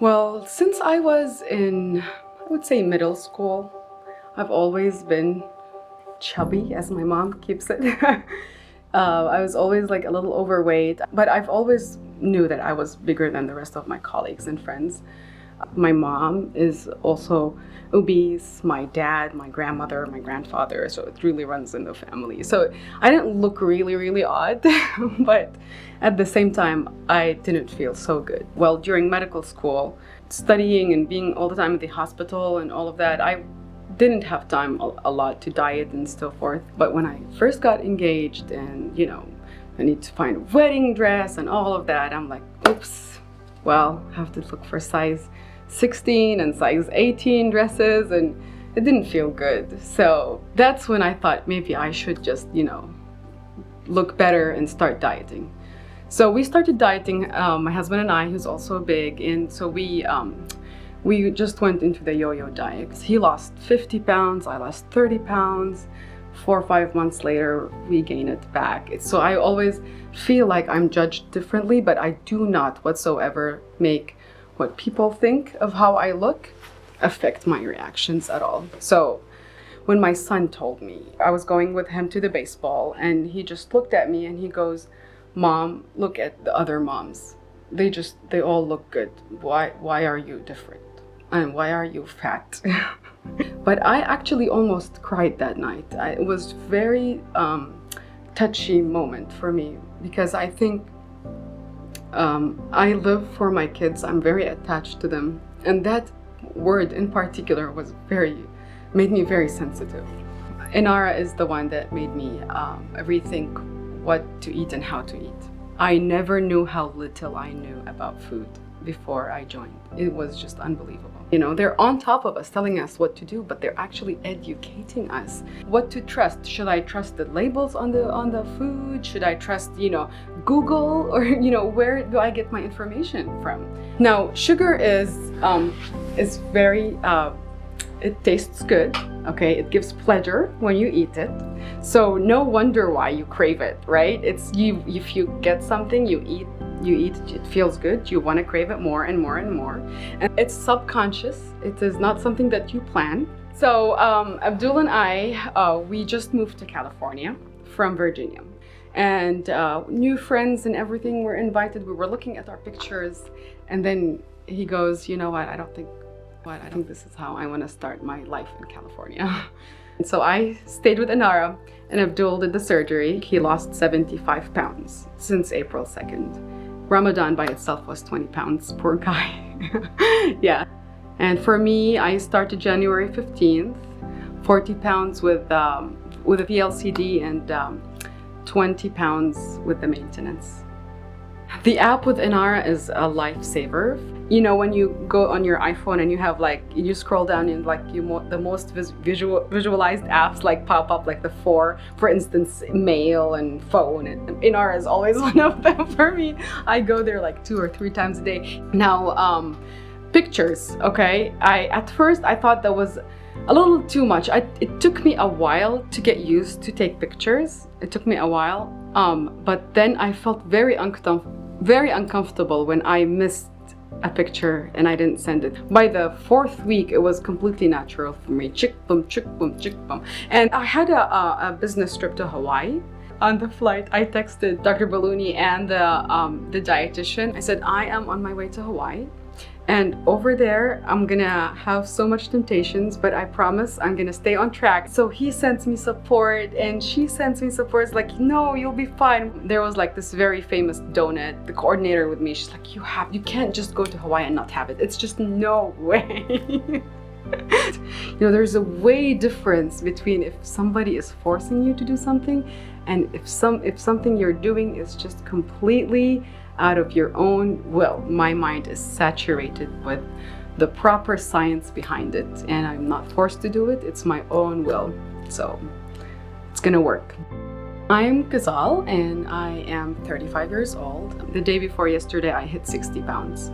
Well, since I was in, I would say, middle school, I've always been chubby, as my mom keeps it. I was always like a little overweight, but I've always knew that I was bigger than the rest of my colleagues and friends. My mom is also obese, my dad, my grandmother, my grandfather, so it really runs in the family. So I didn't look really odd, but at the same time, I didn't feel so good. Well, during medical school, studying and being all the time at the hospital and all of that, I didn't have time a lot to diet and so forth. But when I first got engaged and, I need to find a wedding dress and all of that, I'm like, oops, well, I have to look for size 16 and size 18 dresses, and it didn't feel good. So that's when I thought maybe I should just, look better and start dieting. So we started dieting, my husband and I, who's also big, and so we just went into the yo-yo diet. He lost 50 pounds, I lost 30 pounds. 4 or 5 months later, we gain it back. So I always feel like I'm judged differently, but I do not whatsoever make what people think of how I look affect my reactions at all. So when my son told me, I was going with him to the baseball, and he just looked at me and he goes, "Mom, look at the other moms. They all look good. Why are you different? And why are you fat?" But I actually almost cried that night. It was very touchy moment for me, because I think I live for my kids. I'm very attached to them, and that word in particular made me very sensitive. Enara is the one that made me rethink what to eat and how to eat. I never knew how little I knew about food before I joined. It was just unbelievable. They're on top of us telling us what to do, but they're actually educating us. What to trust? Should I trust the labels on the food? Should I trust, Google? Or, where do I get my information from? Now, sugar is very, it tastes good, okay? It gives pleasure when you eat it. So no wonder why you crave it, right? If you get something, you eat, it feels good, you want to crave it more and more and more. And it's subconscious. It is not something that you plan. So Abdul and I, we just moved to California from Virginia. And new friends and everything were invited. We were looking at our pictures, and then he goes, "You know what, I think this is how I want to start my life in California." And so I stayed with Enara, and Abdul did the surgery. He lost 75 pounds since April 2nd. Ramadan by itself was 20 pounds, poor guy. Yeah. And for me, I started January 15th, 40 pounds with a PLCD and 20 pounds with the maintenance. The app with Enara is a lifesaver. When you go on your iPhone and you have you scroll down and the most visualized apps pop up, for instance, mail and phone, and Enara is always one of them for me. I go there 2 or 3 times a day. Now, pictures, okay? At first I thought that was a little too much. It took me a while to get used to take pictures. It took me a while, but then I felt very uncomfortable when I missed a picture and I didn't send it. By the 4th week, it was completely natural for me. Chick boom, chick boom, chick boom. And I had a business trip to Hawaii. On the flight, I texted Dr. Baluni and the dietitian. I said, "I am on my way to Hawaii, and over there, I'm gonna have so much temptations, but I promise I'm gonna stay on track." So he sends me support and she sends me support. It's like, "No, you'll be fine." There was this very famous donut, the coordinator with me. She's like, you can't just go to Hawaii and not have it. It's just no way. There's a way difference between if somebody is forcing you to do something and if something you're doing is just completely out of your own will. My mind is saturated with the proper science behind it, and I'm not forced to do it. It's my own will. So it's gonna work. I'm Ghazal, and I am 35 years old. The day before yesterday, I hit 60 pounds.